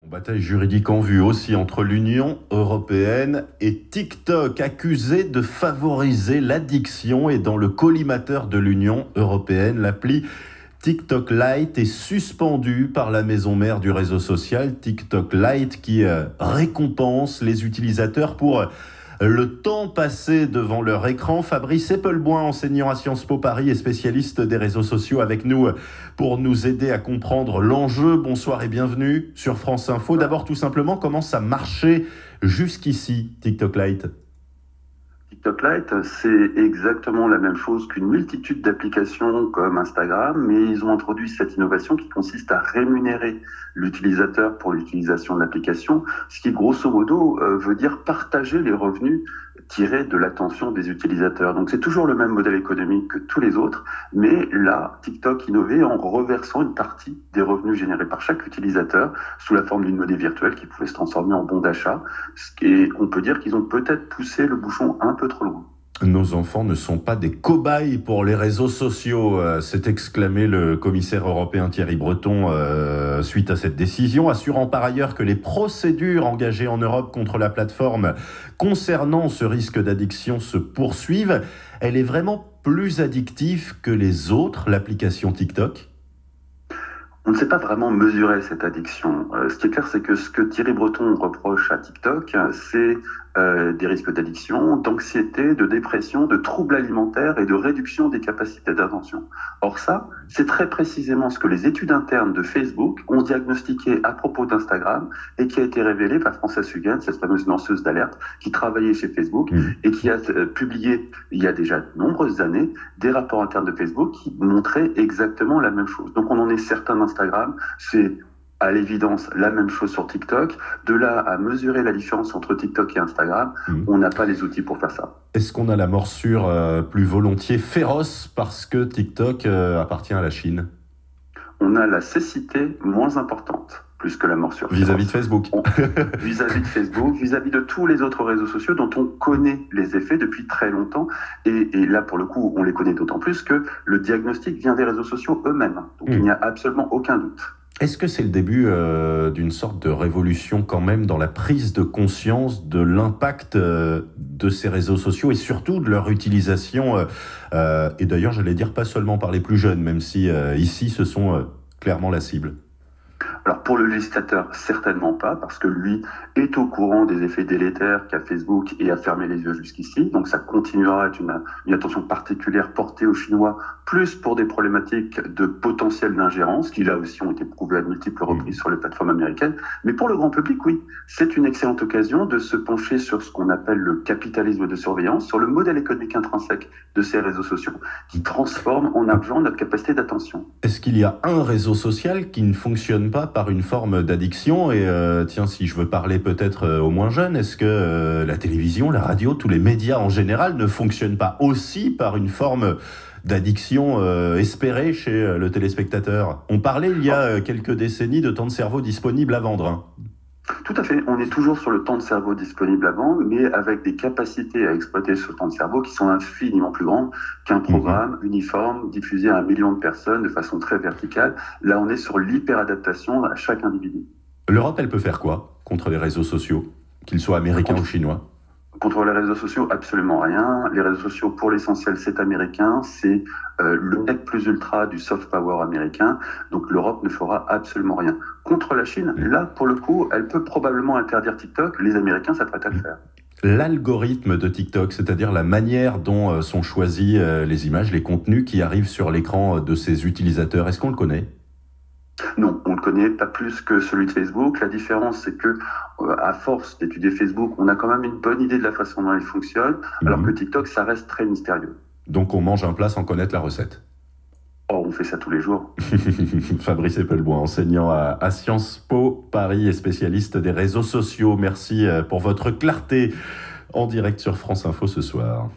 Bataille juridique en vue aussi entre l'Union européenne et TikTok, accusé de favoriser l'addiction. Et dans le collimateur de l'Union européenne, l'appli TikTok Lite est suspendue par la maison mère du réseau social, TikTok Lite, qui récompense les utilisateurs pour le temps passé devant leur écran. Fabrice Eppelboin, enseignant à Sciences Po Paris et spécialiste des réseaux sociaux, avec nous pour nous aider à comprendre l'enjeu. Bonsoir et bienvenue sur France Info. D'abord, tout simplement, comment ça marchait jusqu'ici, TikTok Lite ? TikTok Lite, c'est exactement la même chose qu'une multitude d'applications comme Instagram, mais ils ont introduit cette innovation qui consiste à rémunérer l'utilisateur pour l'utilisation de l'application, ce qui grosso modo veut dire partager les revenus tirés de l'attention des utilisateurs. Donc c'est toujours le même modèle économique que tous les autres, mais là, TikTok innovait en reversant une partie des revenus générés par chaque utilisateur sous la forme d'une monnaie virtuelle qui pouvait se transformer en bon d'achat. Et on peut dire qu'ils ont peut-être poussé le bouchon un peu trop loin. Nos enfants ne sont pas des cobayes pour les réseaux sociaux, s'est exclamé le commissaire européen Thierry Breton suite à cette décision, assurant par ailleurs que les procédures engagées en Europe contre la plateforme concernant ce risque d'addiction se poursuivent. Elle est vraiment plus addictive que les autres, l'application TikTok ? On ne sait pas vraiment mesurer cette addiction. Ce qui est clair, c'est que ce que Thierry Breton reproche à TikTok, c'est des risques d'addiction, d'anxiété, de dépression, de troubles alimentaires et de réduction des capacités d'attention. Or ça, c'est très précisément ce que les études internes de Facebook ont diagnostiqué à propos d'Instagram et qui a été révélé par Frances Haugen, cette fameuse lanceuse d'alerte qui travaillait chez Facebook et qui a publié il y a déjà de nombreuses années des rapports internes de Facebook qui montraient exactement la même chose. Donc on en est certain d'Instagram, c'est à l'évidence la même chose sur TikTok. De là à mesurer la différence entre TikTok et Instagram, on n'a pas les outils pour faire ça. Est-ce qu'on a la morsure plus volontiers féroce parce que TikTok appartient à la Chine ? On a la cécité moins importante, plus que la morsure féroce. Vis-à-vis de Facebook. Vis-à-vis de Facebook, vis-à-vis de tous les autres réseaux sociaux dont on connaît les effets depuis très longtemps. Et là, pour le coup, on les connaît d'autant plus que le diagnostic vient des réseaux sociaux eux-mêmes. Donc il n'y a absolument aucun doute. Est-ce que c'est le début d'une sorte de révolution quand même dans la prise de conscience de l'impact de ces réseaux sociaux et surtout de leur utilisation et d'ailleurs, j'allais dire pas seulement par les plus jeunes, même si ici, ce sont clairement la cible. Alors pour le législateur, certainement pas, parce que lui est au courant des effets délétères qu'a Facebook et a fermé les yeux jusqu'ici. Donc ça continuera à être une attention particulière portée aux Chinois, plus pour des problématiques de potentiel d'ingérence, qui là aussi ont été prouvées à multiples reprises sur les plateformes américaines. Mais pour le grand public, oui, c'est une excellente occasion de se pencher sur ce qu'on appelle le capitalisme de surveillance, sur le modèle économique intrinsèque de ces réseaux sociaux, qui transforme en argent notre capacité d'attention. Est-ce qu'il y a un réseau social qui ne fonctionne pas par une forme d'addiction? Et tiens, si je veux parler peut-être aux moins jeunes, est-ce que la télévision, la radio, tous les médias en général ne fonctionnent pas aussi par une forme d'addiction espérée chez le téléspectateur? On parlait il y a quelques décennies de temps de cerveau disponible à vendre, hein. Tout à fait. On est toujours sur le temps de cerveau disponible à vendre, mais avec des capacités à exploiter ce temps de cerveau qui sont infiniment plus grandes qu'un programme uniforme diffusé à 1 million de personnes de façon très verticale. Là, on est sur l'hyperadaptation à chaque individu. L'Europe, elle peut faire quoi contre les réseaux sociaux, qu'ils soient américains ou chinois? Contre les réseaux sociaux, absolument rien. Les réseaux sociaux, pour l'essentiel, c'est américain. C'est le net plus ultra du soft power américain. Donc l'Europe ne fera absolument rien. Contre la Chine, là, pour le coup, elle peut probablement interdire TikTok. Les Américains s'apprêtent à le faire. L'algorithme de TikTok, c'est-à-dire la manière dont sont choisis les images, les contenus qui arrivent sur l'écran de ses utilisateurs, est-ce qu'on le connaît ? Non, on ne le connaît pas plus que celui de Facebook. La différence, c'est que, à force d'étudier Facebook, on a quand même une bonne idée de la façon dont il fonctionne, alors que TikTok, ça reste très mystérieux. Donc on mange un plat sans connaître la recette. Oh, on fait ça tous les jours. Fabrice Eppelboin, enseignant à Sciences Po Paris et spécialiste des réseaux sociaux. Merci pour votre clarté en direct sur France Info ce soir.